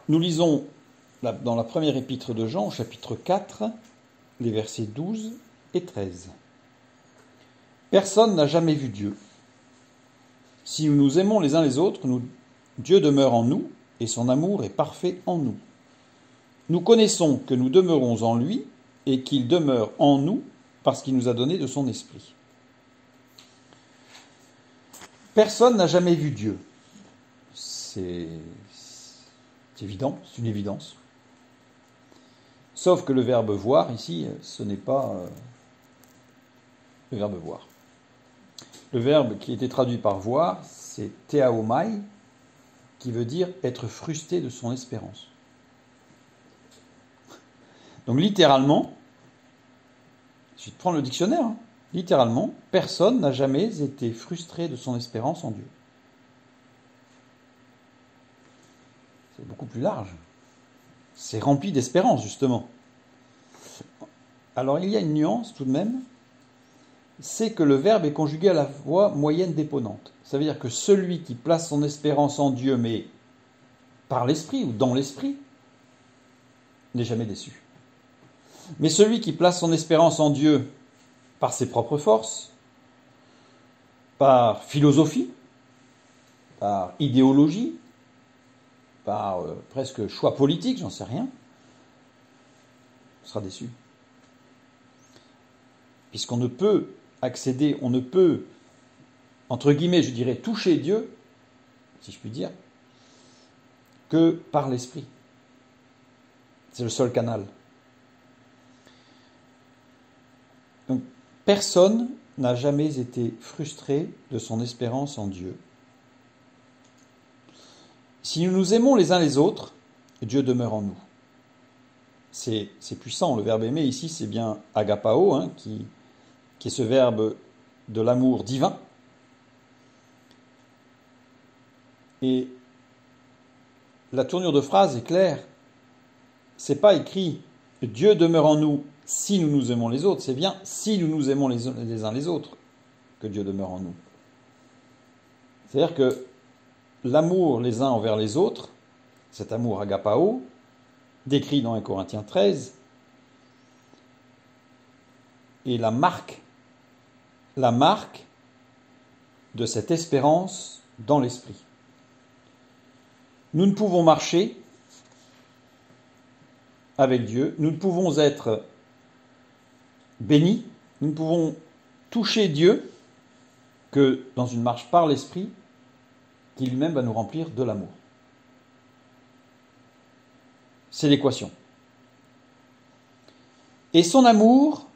Nous lisons dans la première épître de Jean, au chapitre 4, les versets 12 et 13. Personne n'a jamais vu Dieu. Si nous nous aimons les uns les autres, Dieu demeure en nous et son amour est parfait en nous. Nous connaissons que nous demeurons en lui et qu'il demeure en nous parce qu'il nous a donné de son esprit. Personne n'a jamais vu Dieu. C'est évident, c'est une évidence. Sauf que le verbe voir ici, ce n'est pas le verbe voir. Le verbe qui était traduit par voir, c'est theaomai, qui veut dire être frustré de son espérance. Donc littéralement, je vais prendre le dictionnaire, littéralement, personne n'a jamais été frustré de son espérance en Dieu. C'est beaucoup plus large. C'est rempli d'espérance, justement. Alors il y a une nuance tout de même, c'est que le verbe est conjugué à la voix moyenne déponente. Ça veut dire que celui qui place son espérance en Dieu, mais par l'esprit ou dans l'esprit, n'est jamais déçu. Mais celui qui place son espérance en Dieu par ses propres forces, par philosophie, par idéologie, par presque choix politique, j'en sais rien, sera déçu. Puisqu'on ne peut accéder, on ne peut, entre guillemets, je dirais, toucher Dieu, si je puis dire, que par l'esprit. C'est le seul canal. Donc, personne n'a jamais été frustré de son espérance en Dieu. Si nous nous aimons les uns les autres, Dieu demeure en nous. C'est puissant. Le verbe aimer ici, c'est bien agapao, qui est ce verbe de l'amour divin. Et la tournure de phrase est claire. C'est pas écrit Dieu demeure en nous si nous nous aimons les autres, c'est bien si nous nous aimons les uns les autres que Dieu demeure en nous. C'est-à-dire que l'amour les uns envers les autres, cet amour agapao, décrit dans 1 Corinthiens 13, est la marque de cette espérance dans l'esprit. Nous ne pouvons marcher avec Dieu, nous ne pouvons être bénis, nous ne pouvons toucher Dieu que dans une marche par l'esprit qui lui-même va nous remplir de l'amour. C'est l'équation. Et son amour,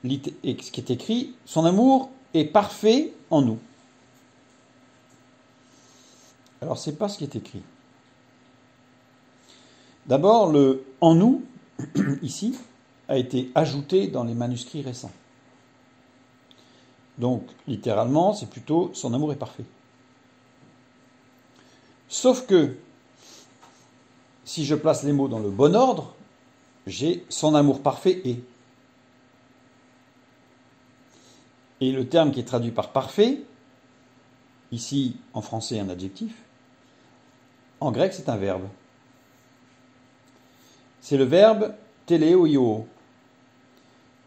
ce qui est écrit, son amour est parfait en nous. Alors, c'est pas ce qui est écrit. D'abord, le « en nous », ici, a été ajouté dans les manuscrits récents. Donc, littéralement, c'est plutôt « son amour est parfait ». Sauf que, si je place les mots dans le bon ordre, j'ai « son amour parfait est ». Et le terme qui est traduit par « parfait », ici, en français, un adjectif, en grec, c'est un verbe. C'est le verbe téléoio,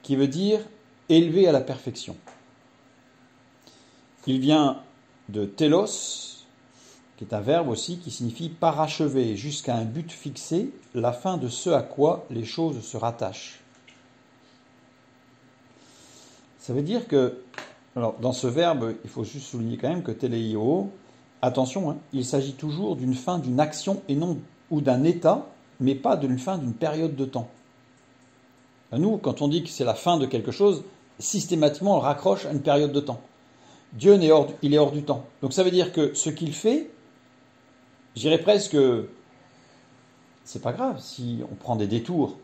qui veut dire élevé à la perfection. Il vient de télos, qui est un verbe aussi qui signifie parachever jusqu'à un but fixé, la fin de ce à quoi les choses se rattachent. Ça veut dire que, alors dans ce verbe, il faut juste souligner quand même que téléio, attention, il s'agit toujours d'une fin d'une action et non ou d'un état, mais pas d'une fin d'une période de temps. Nous, quand on dit que c'est la fin de quelque chose, systématiquement on raccroche à une période de temps. Dieu il est hors du temps. Donc ça veut dire que ce qu'il fait, je dirais presque, c'est pas grave si on prend des détours.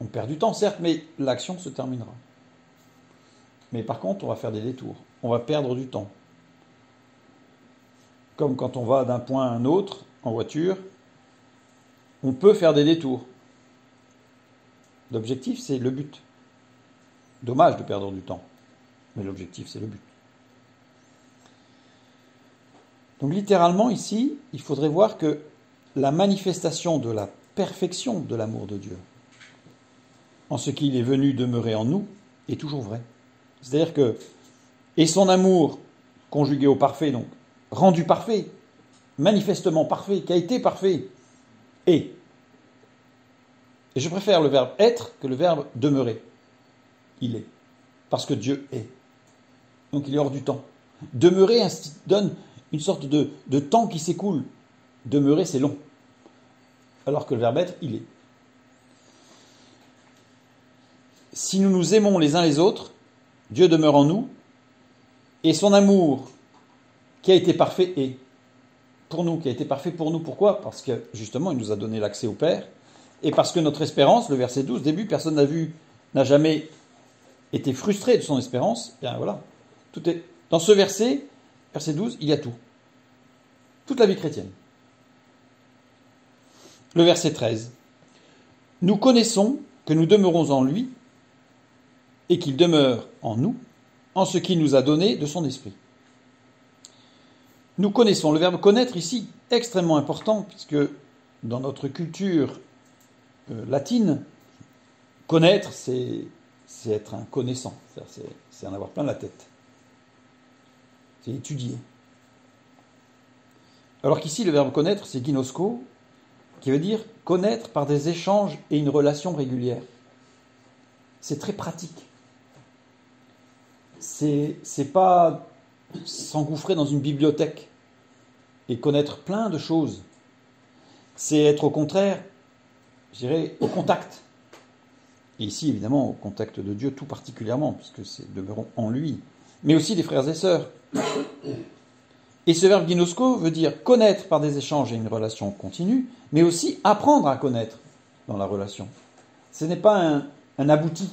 On perd du temps, certes, mais l'action se terminera. Mais par contre, on va faire des détours. On va perdre du temps. Comme quand on va d'un point à un autre en voiture, on peut faire des détours. L'objectif, c'est le but. Dommage de perdre du temps. Mais l'objectif, c'est le but. Donc littéralement ici, il faudrait voir que la manifestation de la perfection de l'amour de Dieu, en ce qu'il est venu demeurer en nous, est toujours vrai. C'est-à-dire que, et son amour conjugué au parfait, donc rendu parfait, manifestement parfait, qui a été parfait, est. Et je préfère le verbe être que le verbe demeurer. Il est. Parce que Dieu est. Donc il est hors du temps. Demeurer donne une sorte de temps qui s'écoule. Demeurer, c'est long. Alors que le verbe être, il est. Si nous nous aimons les uns les autres, Dieu demeure en nous, et son amour, qui a été parfait, est pour nous, qui a été parfait pour nous. Pourquoi ? Parce que, justement, il nous a donné l'accès au Père, et parce que notre espérance, le verset 12, début, personne n'a jamais été frustré de son espérance. Bien voilà, tout est dans ce verset 12, il y a tout. Toute la vie chrétienne. Le verset 13. Nous connaissons que nous demeurons en lui et qu'il demeure en nous, en ce qu'il nous a donné de son esprit. Nous connaissons. Le verbe connaître ici, extrêmement important, puisque dans notre culture latine, connaître, c'est être un connaissant, c'est en avoir plein la tête. C'est étudier. Alors qu'ici, le verbe connaître, c'est ginosko, qui veut dire connaître par des échanges et une relation régulière. C'est très pratique. C'est pas s'engouffrer dans une bibliothèque et connaître plein de choses. C'est être au contraire, je dirais, au contact. Et ici, évidemment, au contact de Dieu tout particulièrement, puisque c'est demeurons en lui, mais aussi des frères et sœurs. Et ce verbe ginosko veut dire connaître par des échanges et une relation continue, mais aussi apprendre à connaître dans la relation. Ce n'est pas un abouti.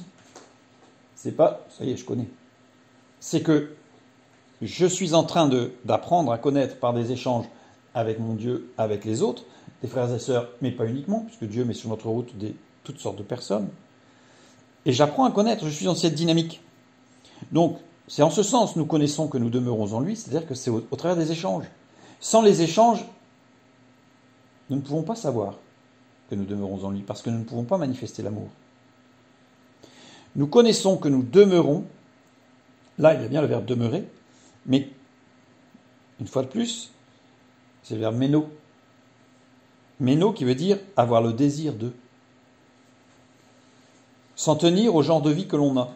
C'est pas, ça y est, je connais. C'est que je suis en train d'apprendre à connaître par des échanges avec mon Dieu, avec les autres, des frères et sœurs, mais pas uniquement, puisque Dieu met sur notre route toutes sortes de personnes. Et j'apprends à connaître, je suis dans cette dynamique. Donc, c'est en ce sens nous connaissons que nous demeurons en lui, c'est-à-dire que c'est au travers des échanges. Sans les échanges, nous ne pouvons pas savoir que nous demeurons en lui, parce que nous ne pouvons pas manifester l'amour. Nous connaissons que nous demeurons, là il y a bien le verbe demeurer, mais une fois de plus, c'est le verbe méno. Méno qui veut dire avoir le désir de. S'en tenir au genre de vie que l'on a.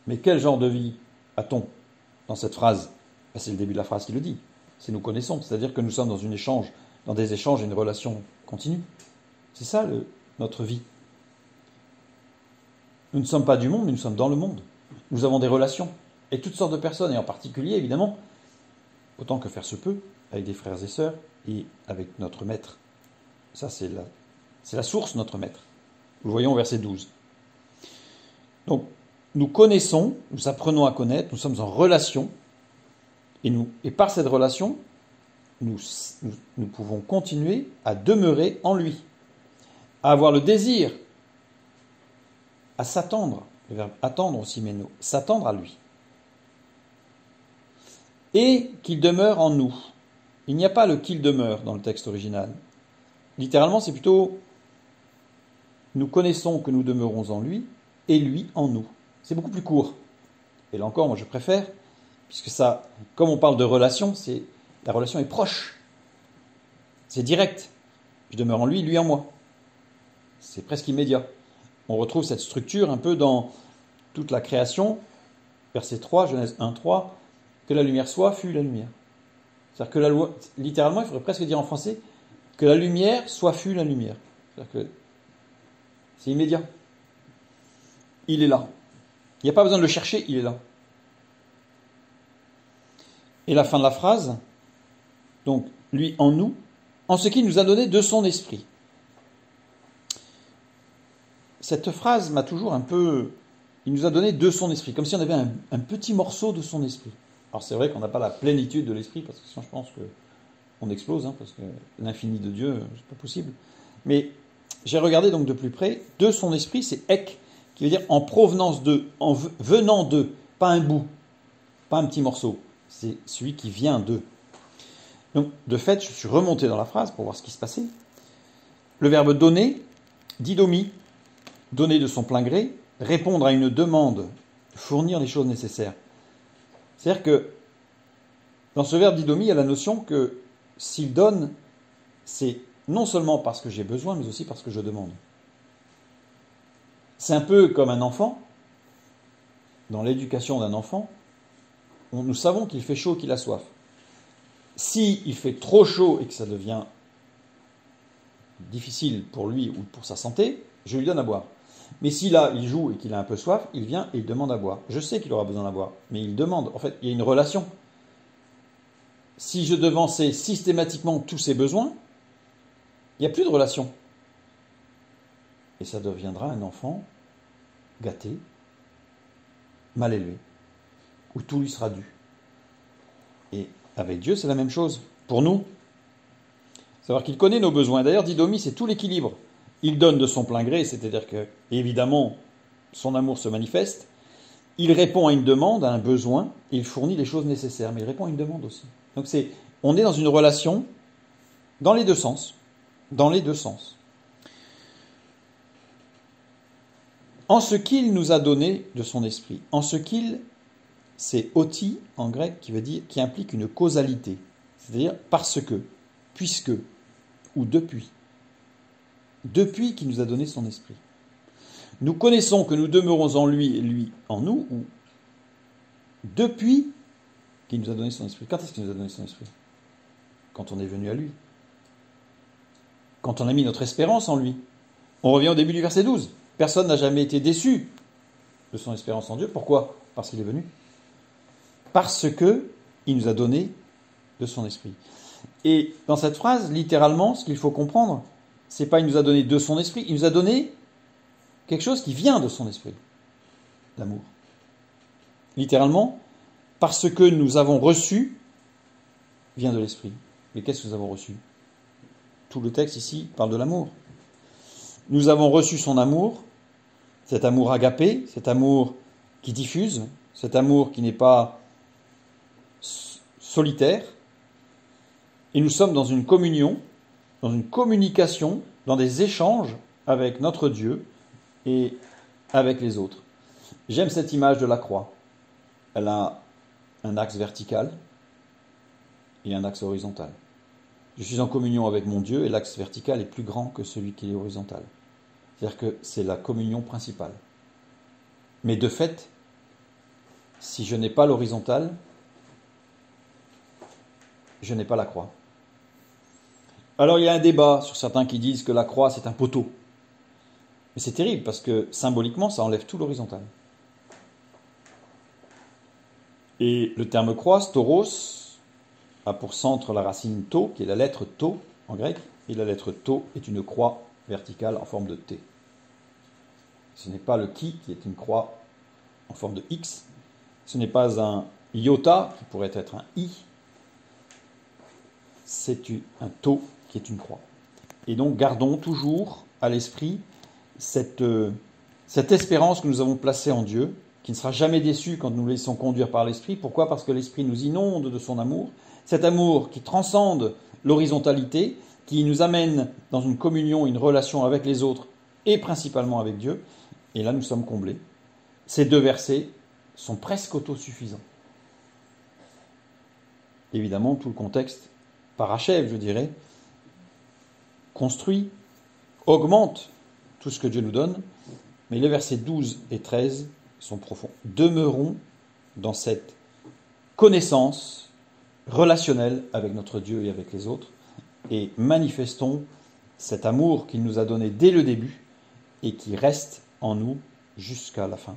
Mais quel genre de vie a-t-on dans cette phrase ? C'est le début de la phrase qui le dit. C'est nous connaissons, c'est-à-dire que nous sommes dans des échanges et une relation continue. C'est ça notre vie. Nous ne sommes pas du monde, mais nous sommes dans le monde. Nous avons des relations et toutes sortes de personnes, et en particulier, évidemment, autant que faire se peut, avec des frères et sœurs et avec notre maître. Ça, c'est la source, notre maître. Nous le voyons au verset 12. Donc, nous connaissons, nous apprenons à connaître, nous sommes en relation, et par cette relation, nous pouvons continuer à demeurer en lui, à avoir le désir, à s'attendre, le verbe attendre aussi, mais nous, s'attendre à lui. Et qu'il demeure en nous. Il n'y a pas le qu'il demeure dans le texte original. Littéralement, c'est plutôt nous connaissons que nous demeurons en lui et lui en nous. C'est beaucoup plus court. Et là encore, moi je préfère, puisque ça, comme on parle de relation, la relation est proche. C'est direct. Je demeure en lui, lui en moi. C'est presque immédiat. On retrouve cette structure un peu dans toute la création. Verset 3, Genèse 1, 3, que la lumière soit, fut la lumière. C'est-à-dire que littéralement, il faudrait presque dire en français, que la lumière soit, fut la lumière. C'est-à-dire que c'est immédiat. Il est là. Il n'y a pas besoin de le chercher, il est là. Et la fin de la phrase, donc, lui en nous, en ce qu'il nous a donné de son esprit. Cette phrase m'a toujours un peu... Il nous a donné de son esprit, comme si on avait un petit morceau de son esprit. Alors c'est vrai qu'on n'a pas la plénitude de l'esprit, parce que sinon je pense qu'on explose, parce que l'infini de Dieu, c'est pas possible. Mais j'ai regardé donc de plus près, de son esprit, c'est ek, qui veut dire en provenance de, en venant de, pas un bout, pas un petit morceau, c'est celui qui vient de. Donc, de fait, je suis remonté dans la phrase pour voir ce qui se passait. Le verbe donner, didomi, donner de son plein gré, répondre à une demande, fournir les choses nécessaires. C'est-à-dire que dans ce verbe didomi, il y a la notion que s'il donne, c'est non seulement parce que j'ai besoin, mais aussi parce que je demande. C'est un peu comme un enfant. Dans l'éducation d'un enfant, nous savons qu'il fait chaud, qu'il a soif. Si il fait trop chaud et que ça devient difficile pour lui ou pour sa santé, je lui donne à boire. Mais si là, il joue et qu'il a un peu soif, il vient et il demande à boire. Je sais qu'il aura besoin d'en boire, mais il demande. En fait, il y a une relation. Si je devançais systématiquement tous ses besoins, il n'y a plus de relation. Et ça deviendra un enfant gâté, mal élevé, où tout lui sera dû. Et avec Dieu, c'est la même chose. Pour nous, savoir qu'il connaît nos besoins. D'ailleurs, didomi, c'est tout l'équilibre. Il donne de son plein gré, c'est-à-dire que, évidemment, son amour se manifeste. Il répond à une demande, à un besoin, et il fournit les choses nécessaires. Mais il répond à une demande aussi. Donc on est dans une relation dans les deux sens. Dans les deux sens. En ce qu'il nous a donné de son esprit. En ce qu'il, c'est oti en grec qui implique une causalité. C'est-à-dire parce que, puisque, ou depuis. Depuis qu'il nous a donné son esprit. Nous connaissons que nous demeurons en lui et lui en nous, ou depuis qu'il nous a donné son esprit. Quand est-ce qu'il nous a donné son esprit? Quand on est venu à lui. Quand on a mis notre espérance en lui. On revient au début du verset 12. Personne n'a jamais été déçu de son espérance en Dieu. Pourquoi? Parce qu'il est venu. Parce que il nous a donné de son esprit. Et dans cette phrase, littéralement, ce qu'il faut comprendre, c'est pas il nous a donné de son esprit, il nous a donné quelque chose qui vient de son esprit. L'amour. Littéralement, parce que nous avons reçu, vient de l'esprit. Mais qu'est-ce que nous avons reçu? Tout le texte ici parle de l'amour. Nous avons reçu son amour, cet amour agapé, cet amour qui diffuse, cet amour qui n'est pas solitaire. Et nous sommes dans une communion, dans une communication, dans des échanges avec notre Dieu et avec les autres. J'aime cette image de la croix. Elle a un axe vertical et un axe horizontal. Je suis en communion avec mon Dieu et l'axe vertical est plus grand que celui qui est horizontal. C'est-à-dire que c'est la communion principale. Mais de fait, si je n'ai pas l'horizontal, je n'ai pas la croix. Alors il y a un débat sur certains qui disent que la croix c'est un poteau. Mais c'est terrible parce que symboliquement ça enlève tout l'horizontal. Et le terme croix, stauros, a pour centre la racine to, qui est la lettre to en grec, et la lettre to est une croix verticale en forme de T. Ce n'est pas le qui est une croix en forme de X, ce n'est pas un iota qui pourrait être un I, c'est un to qui est une croix. Et donc gardons toujours à l'esprit cette espérance que nous avons placée en Dieu, qui ne sera jamais déçu quand nous nous laissons conduire par l'Esprit. Pourquoi? Parce que l'Esprit nous inonde de son amour, cet amour qui transcende l'horizontalité, qui nous amène dans une communion, une relation avec les autres et principalement avec Dieu. Et là, nous sommes comblés. Ces deux versets sont presque autosuffisants. Évidemment, tout le contexte parachève, je dirais, construit, augmente tout ce que Dieu nous donne, mais les versets 12 et 13 sont profonds. Demeurons dans cette connaissance relationnelle avec notre Dieu et avec les autres, et manifestons cet amour qu'il nous a donné dès le début et qui reste en nous jusqu'à la fin.